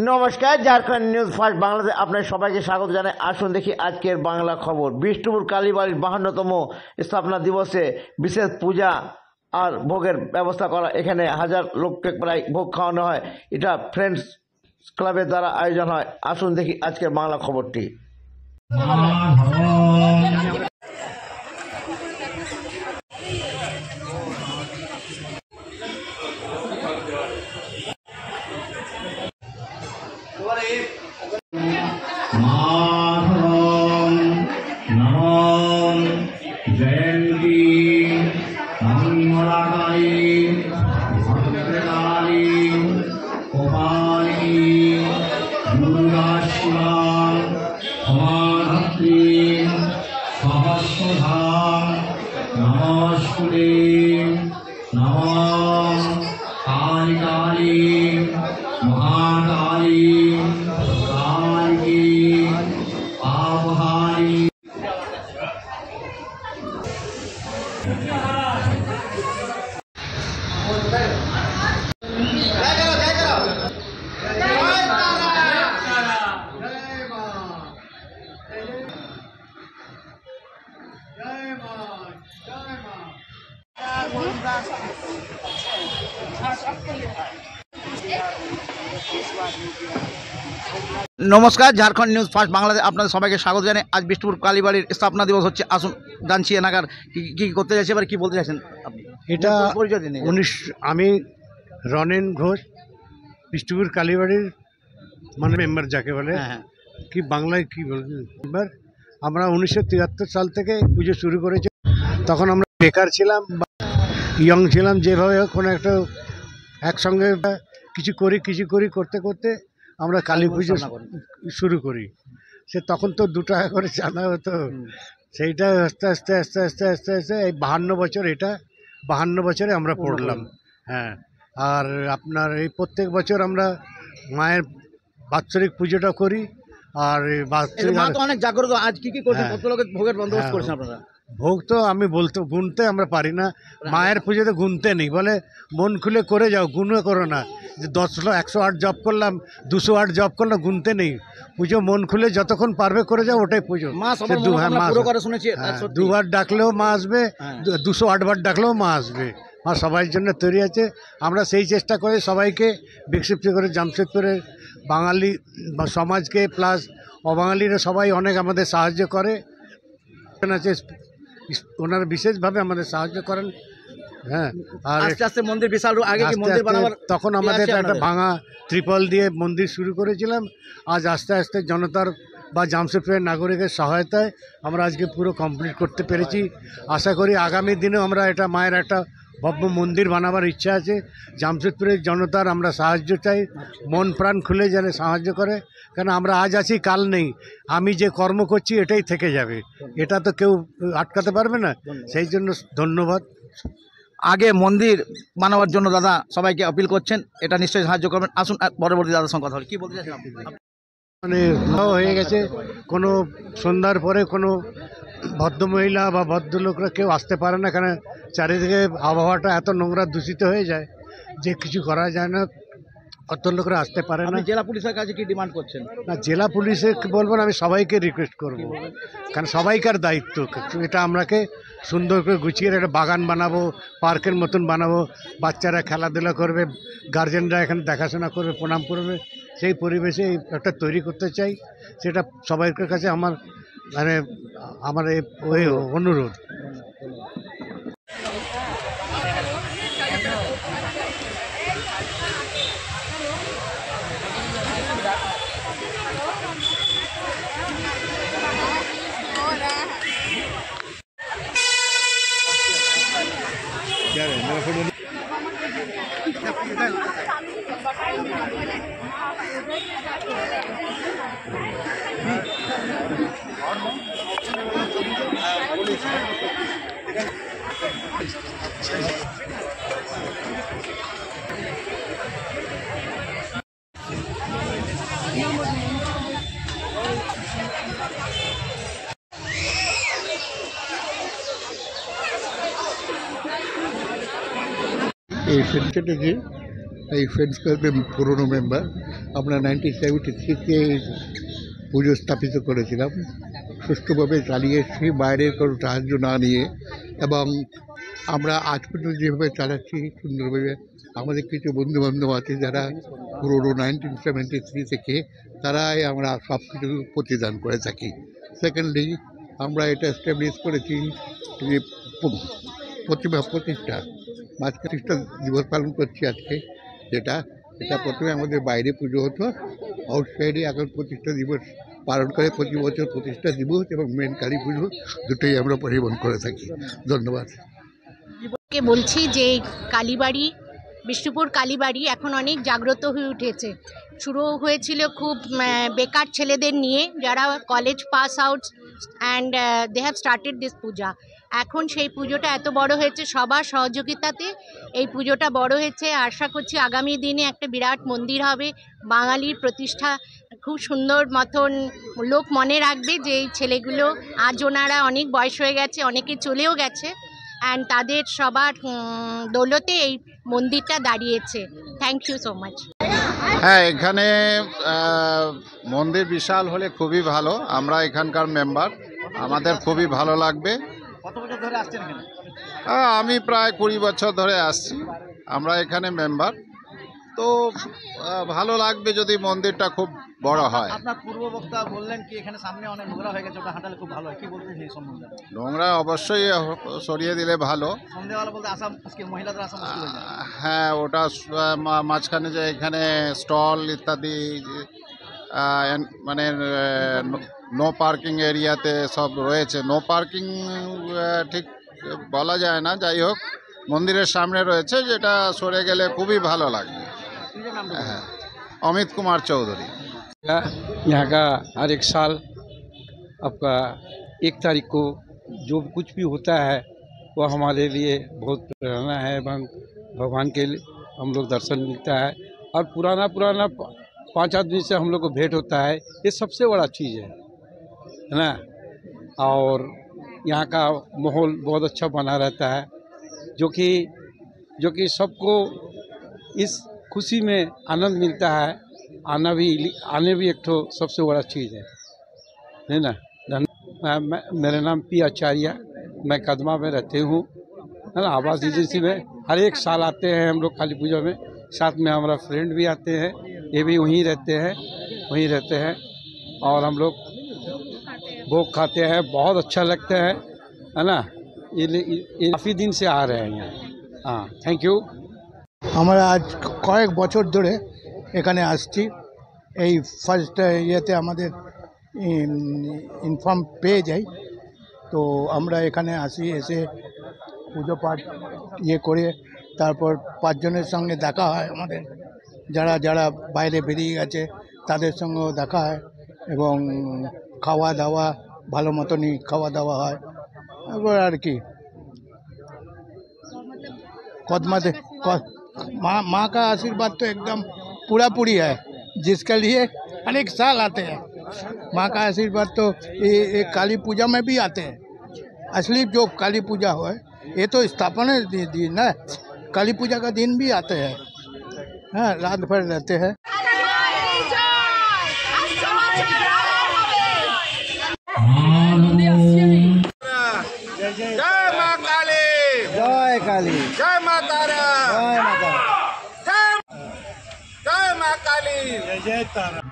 নমস্কার, Jharkhand news first বাংলাতে আপনার সবাইকে স্বাগত জানাই। আসুন দেখি আজকের বাংলা খবর। বিষ্ণুপুর কালীবাড়ির 52তম স্থাপনা দিবসে বিশেষ পূজা আর ভোগের ব্যবস্থা করা। এখানে হাজার লোককে প্রায় ভোগ খাওয়ানো হয়। এটা ফ্রেন্ডস ক্লাবের দ্বারা আয়োজন হয়। আসুন দেখি আজকের বাংলা খবরটি। जयंती मंगलाकाली भद्रकाली कपाली दुर्गा शिवा समाधत्री सहस्रधा नमस्ते नमः काली महाकाली काली आवहारी। নমস্কার, ঝাড়খণ্ড নিউজ ফার্স্ট বাংলাতে আপনাদের সবাইকে স্বাগত জানাই। আজ বিষ্ণুপুর কালীবাড়ির স্থাপনা দিবস হচ্ছে। আসুন জানছি এনাকার কি করতে যাচ্ছে, এবার কি বলতে চাইছেন আপনি? এটা পরিচয় দিন। আমি রনেন ঘোষ, বিষ্ণুপুর কালীবাড়ির মানে মেম্বার যাকে বলে। হ্যাঁ, কি বাংলায় কি বলবেন, এবার আমরা 1973 সাল থেকে পুজো শুরু করেছি। তখন আমরা বেকার ছিলাম বা ইয়ং ছিলাম, যেভাবে কোনো একটা একসঙ্গে কিছু করি করতে করতে আমরা কালী পুজো শুরু করি। সে তখন তো 2 টাকা করে চাঁদা হতো। সেইটা আস্তে আস্তে আস্তে আস্তে আস্তে আস্তে এই 52 বছর, এটা 52 বছরে আমরা পড়লাম। হ্যাঁ, আর আপনার এই প্রত্যেক বছর আমরা মায়ের বাৎসরিক পুজোটা করি। আর অনেক জাগ্রত। আজ কি করছেন? কত লোকের ভোগের বন্দোবস্ত করছেন আপনারা? ভোগ তো আমি গুনতে আমরা পারি না। মায়ের পুজোতে গুনতে নেই, বলে মন খুলে করে যাও, গুনে করো না। যে 108 জব করলাম, 208 জব করলাম, গুনতে নেই। পুজো মন খুলে যতক্ষণ পারবে করে যাও, ওটাই পুজো। 2বার ডাকলেও মা আসবে, 208 বার ডাকলেও মা আসবে। মা সবাই জন্য তৈরি আছে। আমরা সেই চেষ্টা করে সবাইকে বিক্ষিপ্ত করে জামশেদপুরের বাঙালি সমাজকে প্লাস অবাঙালিরা সবাই অনেক আমাদের সাহায্য করে আছে। ওনারা বিশেষভাবে আমাদের সাহায্য করেন। হ্যাঁ, আর আস্তে আস্তে মন্দির বিশাল আগে কি মন্দির বানাবার তখন আমাদের একটা ভাঙা ত্রিপল দিয়ে মন্দির শুরু করেছিলাম। আজ আস্তে আস্তে জনতার বা জামশেদপুরের নাগরিকের সহায়তায় আমরা আজকে পুরো কমপ্লিট করতে পেরেছি। আশা করি আগামী দিনেও আমরা এটা মায়ের একটা ভব্য মন্দির বানাবার ইচ্ছা আছে। জামশেদপুরের জনতার আমরা সাহায্য চাই, মন প্রাণ খুলে যেন সাহায্য করে। কেন আমরা আজ আছি, কাল নেই। আমি যে কর্ম করছি এটাই থেকে যাবে, এটা তো কেউ আটকাতে পারবে না। সেই জন্য ধন্যবাদ। আগে মন্দির বানাবার জন্য দাদা সবাইকে আপিল করছেন, এটা নিশ্চয়ই সাহায্য করবেন। আসুন পরবর্তী দাদার সঙ্গে কথা বলি। কি বলতে চাইছেন আপনি? মানে হয়ে গেছে, কোনো সন্ধ্যার পরে কোনো ভদ্রমহিলা বা ভদ্রলোকরা কেউ আসতে পারে না। কেন চারিদিকে আবহাওয়াটা এত নোংরা দূষিত হয়ে যায় যে কিছু করা যায় না, কত লোকরা আসতে পারে না। জেলা পুলিশের কাছে কি ডিমান্ড করছেন? না, জেলা পুলিশে বলবো না, আমি সবাইকে রিকোয়েস্ট করব। কারণ সবাইকার দায়িত্ব এটা। আমরাকে সুন্দর করে গুছিয়ে একটা বাগান বানাবো, পার্কের মতন বানাবো, বাচ্চারা খেলাধুলা করবে, গার্জেনরা এখানে দেখাশোনা করবে, প্রণাম করবে। সেই পরিবেশে একটা তৈরি করতে চাই। সেটা সবাইকার কাছে আমার ওই অনুরোধ। এই ফ্রেন্ডস ক্লাবে পুরনো মেম্বার। আমরা 1973-তে পুজো স্থাপিত করেছিলাম, সুষ্ঠুভাবে চালিয়ে এসেছি বাইরের কোনো সাহায্য না নিয়ে, এবং আমরা আজ পর্যন্ত যেভাবে চালাচ্ছি সুন্দরভাবে। আমাদের কিছু বন্ধুবান্ধব আছে যারা পুরোনো 1973 থেকে, তারাই আমরা সব কিছু প্রতিদান করে থাকি। সেকেন্ডলি, আমরা এটা এস্টাবলিশ করেছি যে প্রতিমা প্রতিষ্ঠা দিবস পালন করছি আজকে, এটা প্রথমে আমাদের বাইরে পুজো হতো, আউটসাইডে এখন প্রতিষ্ঠা দিবস পালন করে প্রতি বছর প্রতিষ্ঠা দিবস এবং মেন কালী পুজো দুটোই আমরা পরিবহন করে থাকি। ধন্যবাদ। কে বলছি যে কালীবাড়ি, বিষ্ণুপুর কালীবাড়ি এখন অনেক জাগ্রত হয়ে উঠেছে। শুরু হয়েছিল খুব বেকার ছেলেদের নিয়ে, যারা college pass out, and they have started this puja. এখন সেই পুজোটা এত বড় হয়েছে, সবার সহযোগিতাতে এই পুজোটা বড় হয়েছে। আশা করছি আগামী দিনে একটা বিরাট মন্দির হবে, বাঙালির প্রতিষ্ঠা। খুব সুন্দর মতন লোক মনে রাখবে যে এই ছেলেগুলো, আজ ওনারা অনেক বয়স হয়ে গেছে, অনেকে চলেও গেছে, অ্যান্ড তাদের সবার দৌলতে এই মন্দিরটা দাঁড়িয়েছে। Thank you so much. হ্যাঁ, এখানে মন্দির বিশাল হলে খুবই ভালো। আমরা এখানকার মেম্বার, আমাদের খুবই ভালো লাগবে। কত বছর ধরে আসছেন এখানে? আমি প্রায় 20 বছর ধরে আসছি, আমরা এখানে মেম্বার। তো ভালো লাগবে যদি মন্দিরটা খুব বড় হয়। আপনার পূর্ব বক্তা বললেন কি এখানে সামনে অনেক নোংরা হয়ে গেছে, ওটা হাঁটালে খুব ভালো হয়, কি বলতে সেই সম্বন্ধে? নোংরা অবশ্যই সরিয়ে দিলে ভালো। সন্ধ্যেবেলা বলতে আসা মুশকিল, মহিলাদের আসা মুশকিল হয়ে যায়। হ্যাঁ, ওটা মাঝখানে যে এখানে স্টল ইত্যাদি, মানে নো পার্কিং এরিয়াতে সব রয়েছে। নো পার্কিং ঠিক বলা যায় না, যাই হোক মন্দিরের সামনে রয়েছে, যেটা সরে গেলে খুবই ভালো লাগবে। হ্যাঁ, अमित कुमार चौधरी। यहाँ का हर एक साल आपका 1 तारीख को जो कुछ भी होता है वो हमारे लिए बहुत प्रेरणा है, एवं भगवान के हम लोग दर्शन मिलता है, और पुराना 5 आदमी से हम लोग को भेंट होता है। ये सबसे बड़ा चीज़ है ना। और यहाँ का माहौल बहुत अच्छा बना रहता है, जो कि सबको इस खुशी में आनंद मिलता है। आने भी एक तो सबसे बड़ा चीज़ है ना। मेरा नाम पी आचार्य, मैं कदमा में रहते हूँ, है ना। आवास एजेंसी में हर एक साल आते हैं हम लोग काली पूजा में। साथ में हमारा फ्रेंड भी आते हैं, ये भी वहीं रहते हैं, और हम लोग भोग खाते हैं, बहुत अच्छा लगता है ना। ये काफ़ी दिन से आ रहे हैं यहाँ। हाँ, थैंक यू। আমরা আজ কয়েক বছর ধরে এখানে আসছি। এই ফার্স্ট ইয়েতে আমাদের ইনফর্ম পেয়ে যাই, তো আমরা এখানে আসি, এসে পুজো পাঠ করে তারপর 5 জনের সঙ্গে দেখা হয় আমাদের, যারা বাইরে বেরিয়ে গেছে তাদের সঙ্গেও দেখা হয়, এবং খাওয়া দাওয়া ভালো মতনই খাওয়া দাওয়া হয়। তারপর আর কি कदमाते माँ का आशीर्वाद तो एकदम पूरा पूरी है, जिसके लिए अनेक साल आते हैं। माँ का आशीर्वाद तो ये काली पूजा में भी आते हैं। असली जो काली पूजा हो ये तो स्थापना दिन है, काली पूजा का दिन भी आते हैं। हाँ, रात भर रहते हैं। जय माँ काली, জয় কালী, जय माँ तारा, জয় মাতা। जय माँ काली। जय तारा।